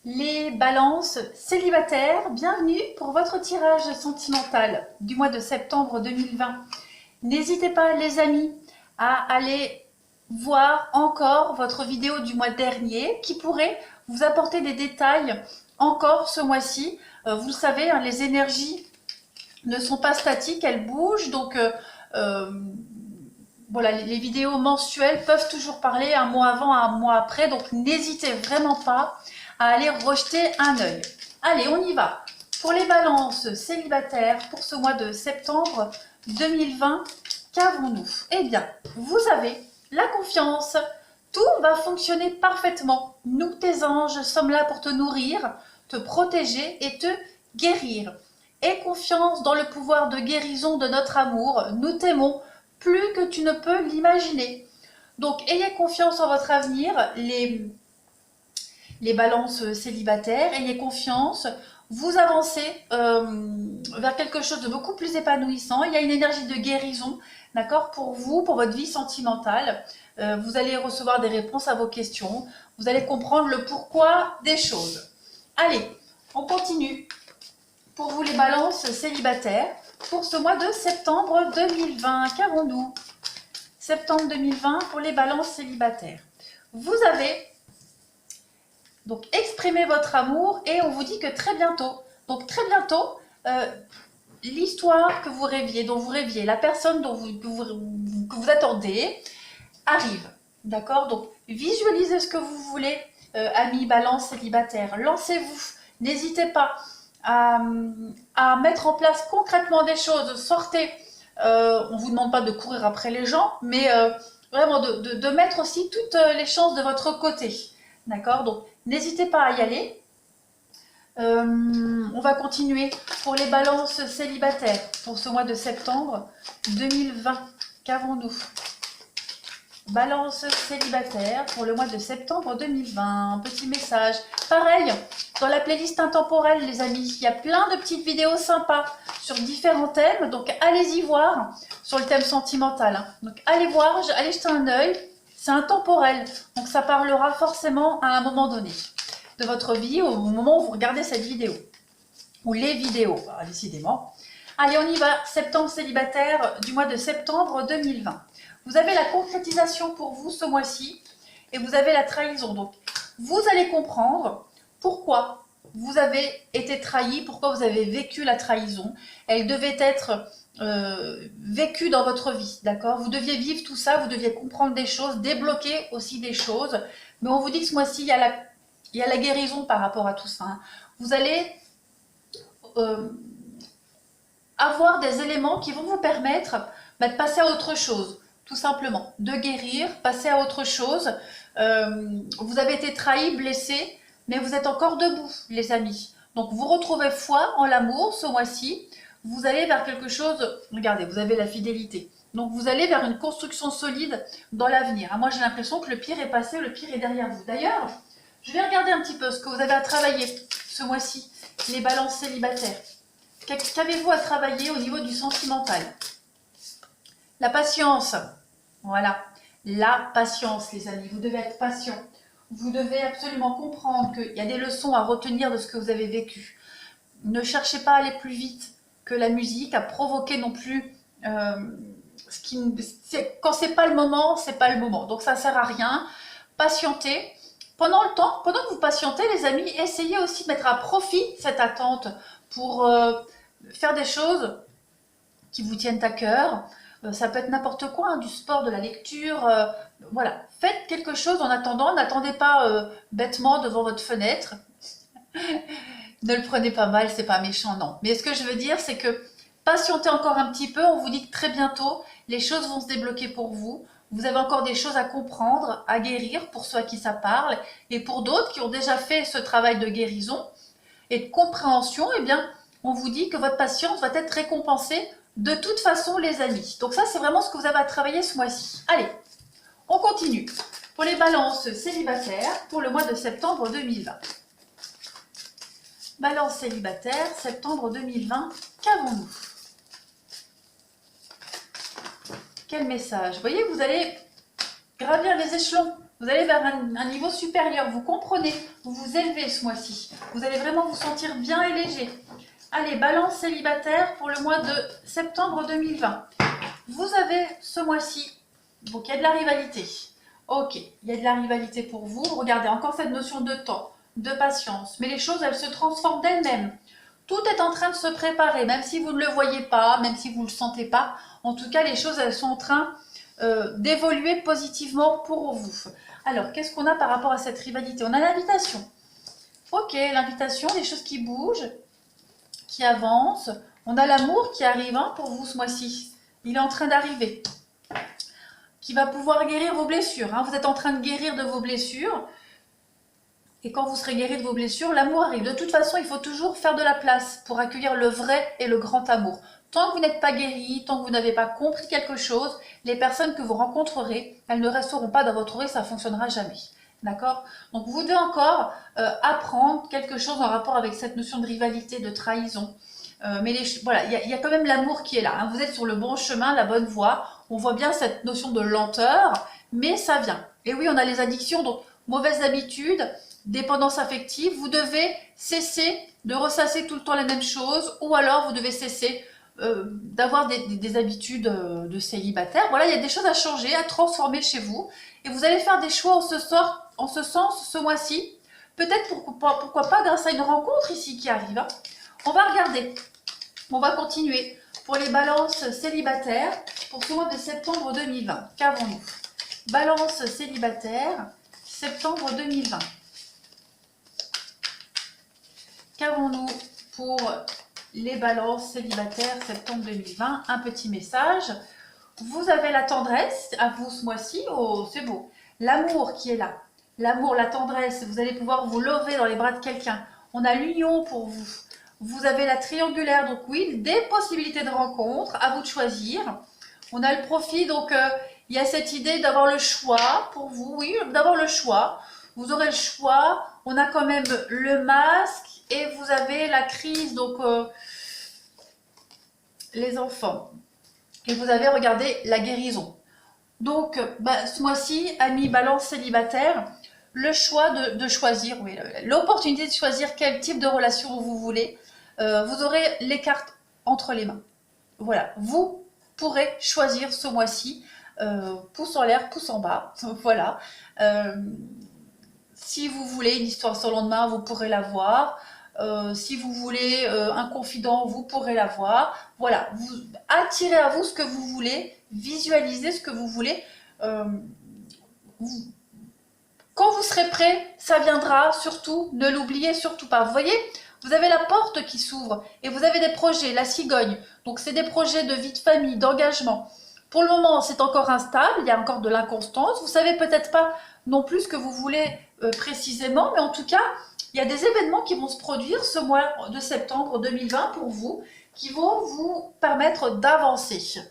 Les balances célibataires, bienvenue pour votre tirage sentimental du mois de septembre 2020. N'hésitez pas les amis à aller voir encore votre vidéo du mois dernier qui pourrait vous apporter des détails encore ce mois-ci. Vous le savez, hein, les énergies ne sont pas statiques, elles bougent, donc voilà, les vidéos mensuelles peuvent toujours parler un mois avant, un mois après, donc n'hésitez vraiment pas à aller rejeter un œil. Allez, on y va. Pour les balances célibataires pour ce mois de septembre 2020, qu'avons-nous? Eh bien, vous avez la confiance. Tout va fonctionner parfaitement. Nous, tes anges, sommes là pour te nourrir, te protéger et te guérir. Aie confiance dans le pouvoir de guérison de notre amour. Nous t'aimons plus que tu ne peux l'imaginer. Donc, ayez confiance en votre avenir, les balances célibataires, ayez confiance. Vous avancez vers quelque chose de beaucoup plus épanouissant. Il y a une énergie de guérison, d'accord, pour vous, pour votre vie sentimentale. Vous allez recevoir des réponses à vos questions. Vous allez comprendre le pourquoi des choses. Allez, on continue. Pour vous, les balances célibataires, pour ce mois de septembre 2020, qu'avons-nous? Septembre 2020 pour les balances célibataires. Vous avez donc exprimé votre amour et on vous dit que très bientôt, l'histoire que vous rêviez, dont vous rêviez, la personne que vous attendez arrive. D'accord? Donc visualisez ce que vous voulez, amis balance célibataires. Lancez-vous. N'hésitez pas à mettre en place concrètement des choses. Sortez. On ne vous demande pas de courir après les gens, mais vraiment de mettre aussi toutes les chances de votre côté. D'accord? Donc, n'hésitez pas à y aller. On va continuer pour les balances célibataires pour ce mois de septembre 2020. Qu'avons-nous? Balance célibataire pour le mois de septembre 2020. Un petit message. Pareil, dans la playlist intemporelle, les amis, il y a plein de petites vidéos sympas sur différents thèmes. Donc, allez-y voir sur le thème sentimental. Donc, allez voir, allez jeter un œil. C'est intemporel. Donc, ça parlera forcément à un moment donné de votre vie au moment où vous regardez cette vidéo. Ou les vidéos, décidément. Allez, on y va. Septembre célibataire du mois de septembre 2020. Vous avez la concrétisation pour vous ce mois-ci et vous avez la trahison. Donc, vous allez comprendre pourquoi vous avez été trahi, pourquoi vous avez vécu la trahison. Elle devait être vécue dans votre vie, d'accord? Vous deviez vivre tout ça, vous deviez comprendre des choses, débloquer aussi des choses. Mais on vous dit que ce mois-ci, il y a la guérison par rapport à tout ça. Hein. Vous allez avoir des éléments qui vont vous permettre de passer à autre chose. Tout simplement, de guérir, passer à autre chose. Vous avez été trahi, blessé, mais vous êtes encore debout, les amis. Donc, vous retrouvez foi en l'amour ce mois-ci. Vous allez vers quelque chose, regardez, vous avez la fidélité. Donc, vous allez vers une construction solide dans l'avenir. Moi, j'ai l'impression que le pire est passé, le pire est derrière vous. D'ailleurs, je vais regarder un petit peu ce que vous avez à travailler ce mois-ci, les balances célibataires. Qu'avez-vous à travailler au niveau du sentimental? La patience. Voilà, la patience, les amis. Vous devez être patient. Vous devez absolument comprendre qu'il y a des leçons à retenir de ce que vous avez vécu. Ne cherchez pas à aller plus vite que la musique, à provoquer non plus quand c'est pas le moment, c'est pas le moment. Donc ça sert à rien. Patientez. Pendant le temps, pendant que vous patientez, les amis, essayez aussi de mettre à profit cette attente pour faire des choses qui vous tiennent à cœur. Ça peut être n'importe quoi, hein, du sport, de la lecture, voilà. Faites quelque chose en attendant, n'attendez pas bêtement devant votre fenêtre. Ne le prenez pas mal, c'est pas méchant, non. Mais ce que je veux dire, c'est que patientez encore un petit peu, on vous dit que très bientôt, les choses vont se débloquer pour vous. Vous avez encore des choses à comprendre, à guérir pour ceux à qui ça parle, et pour d'autres qui ont déjà fait ce travail de guérison et de compréhension, eh bien, on vous dit que votre patience va être récompensée de toute façon, les amis. Donc ça, c'est vraiment ce que vous avez à travailler ce mois-ci. Allez, on continue. Pour les balances célibataires, pour le mois de septembre 2020. Balance célibataire, septembre 2020, qu'avons-nous? Quel message? Vous voyez, vous allez gravir les échelons. Vous allez vers un niveau supérieur. Vous comprenez vous vous élevez ce mois-ci. Vous allez vraiment vous sentir bien et léger. Allez, balance célibataire pour le mois de septembre 2020. Vous avez ce mois-ci, donc il y a de la rivalité. Ok, il y a de la rivalité pour vous. Regardez, encore cette notion de temps, de patience. Mais les choses, elles se transforment d'elles-mêmes. Tout est en train de se préparer, même si vous ne le voyez pas, même si vous ne le sentez pas. En tout cas, les choses, elles sont en train d'évoluer positivement pour vous. Alors, qu'est-ce qu'on a par rapport à cette rivalité? On a l'invitation. Ok, l'invitation, les choses qui bougent, qui avancent. On a l'amour qui arrive hein, pour vous ce mois-ci. Il est en train d'arriver. Qui va pouvoir guérir vos blessures. Hein. Vous êtes en train de guérir de vos blessures. Et quand vous serez guéri de vos blessures, l'amour arrive. De toute façon, il faut toujours faire de la place pour accueillir le vrai et le grand amour. Tant que vous n'êtes pas guéri, tant que vous n'avez pas compris quelque chose, les personnes que vous rencontrerez, elles ne resteront pas dans votre vie, ça ne fonctionnera jamais. D'accord? Donc vous devez encore apprendre quelque chose en rapport avec cette notion de rivalité, de trahison. Mais voilà, il y a quand même l'amour qui est là. Hein. Vous êtes sur le bon chemin, la bonne voie. On voit bien cette notion de lenteur, mais ça vient. Et oui, on a les addictions, donc mauvaises habitudes, dépendance affective. Vous devez cesser de ressasser tout le temps les mêmes choses, ou alors vous devez cesser d'avoir des habitudes de célibataire. Voilà, il y a des choses à changer, à transformer chez vous. Et vous allez faire des choix en ce sens ce mois-ci. Peut-être pourquoi pas grâce à une rencontre ici qui arrive. Hein. On va regarder. On va continuer. Pour les balances célibataires, pour ce mois de septembre 2020, qu'avons-nous? Balance célibataire, septembre 2020. Qu'avons-nous pour les balances célibataires septembre 2020? Un petit message. Vous avez la tendresse à vous ce mois-ci. Oh, c'est beau. L'amour qui est là. L'amour, la tendresse. Vous allez pouvoir vous lever dans les bras de quelqu'un. On a l'union pour vous. Vous avez la triangulaire. Donc oui, des possibilités de rencontre. À vous de choisir. On a le profit. Donc il y a cette idée d'avoir le choix pour vous. Oui, d'avoir le choix. Vous aurez le choix. On a quand même le masque. Et vous avez la crise. Donc les enfants. Et vous avez regardé la guérison. Donc, ce mois-ci, amis balance célibataire, le choix de choisir, oui, l'opportunité de choisir quel type de relation vous voulez. Vous aurez les cartes entre les mains. Voilà, vous pourrez choisir ce mois-ci, pouce en l'air, pouce en bas. Voilà. Si vous voulez une histoire sans lendemain, vous pourrez la voir. Si vous voulez un confident, vous pourrez l'avoir. Voilà, vous attirez à vous ce que vous voulez, visualisez ce que vous voulez. Quand vous serez prêt, ça viendra, surtout, ne l'oubliez surtout pas. Vous voyez, vous avez la porte qui s'ouvre et vous avez des projets, la cigogne. Donc c'est des projets de vie de famille, d'engagement. Pour le moment, c'est encore instable, il y a encore de l'inconstance. Vous ne savez peut-être pas non plus ce que vous voulez précisément, mais en tout cas, il y a des événements qui vont se produire ce mois de septembre 2020 pour vous, qui vont vous permettre d'avancer.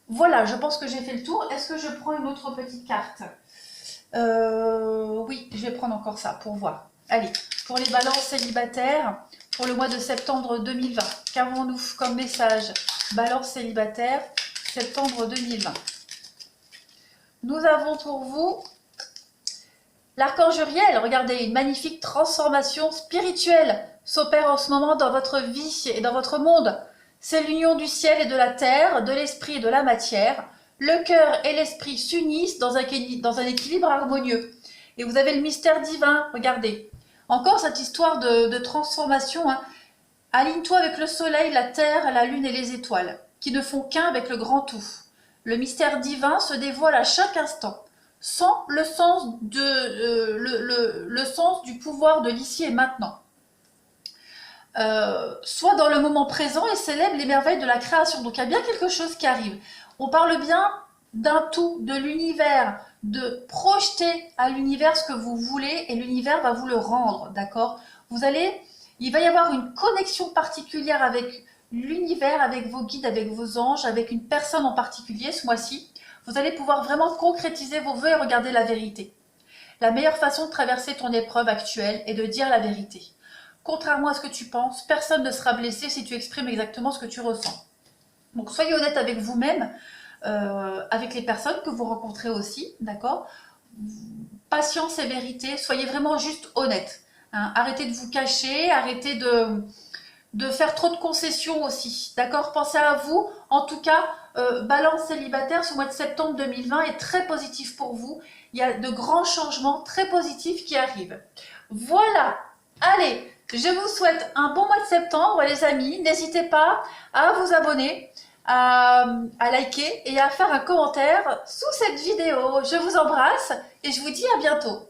Voilà, je pense que j'ai fait le tour. Est-ce que je prends une autre petite carte? Oui, je vais prendre encore ça pour voir. Allez, pour les balances célibataires, pour le mois de septembre 2020, qu'avons-nous comme message? Balance célibataire, septembre 2020. Nous avons pour vous l'archange Uriel. Regardez, une magnifique transformation spirituelle s'opère en ce moment dans votre vie et dans votre monde. C'est l'union du ciel et de la terre, de l'esprit et de la matière. Le cœur et l'esprit s'unissent dans un équilibre harmonieux. Et vous avez le mystère divin, regardez. Encore cette histoire de transformation. Hein. Aligne-toi avec le soleil, la terre, la lune et les étoiles, qui ne font qu'un avec le grand tout. Le mystère divin se dévoile à chaque instant, sans le sens, le sens du pouvoir de l'ici et maintenant. Soit dans le moment présent et célèbre les merveilles de la création. Donc il y a bien quelque chose qui arrive. On parle bien d'un tout, de l'univers, de projeter à l'univers ce que vous voulez et l'univers va vous le rendre, d'accord? Il va y avoir une connexion particulière avec l'univers, avec vos guides, avec vos anges, avec une personne en particulier ce mois-ci. Vous allez pouvoir vraiment concrétiser vos vœux et regarder la vérité. La meilleure façon de traverser ton épreuve actuelle est de dire la vérité. Contrairement à ce que tu penses, personne ne sera blessé si tu exprimes exactement ce que tu ressens. Donc soyez honnête avec vous-même, avec les personnes que vous rencontrez aussi, d'accord? patience et vérité, soyez vraiment juste honnête. Hein. Arrêtez de vous cacher, arrêtez de faire trop de concessions aussi. D'accord? Pensez à vous. En tout cas, Balance célibataire, ce mois de septembre 2020 est très positif pour vous. Il y a de grands changements très positifs qui arrivent. Voilà. Allez, je vous souhaite un bon mois de septembre, les amis. N'hésitez pas à vous abonner, à liker et à faire un commentaire sous cette vidéo. Je vous embrasse et je vous dis à bientôt.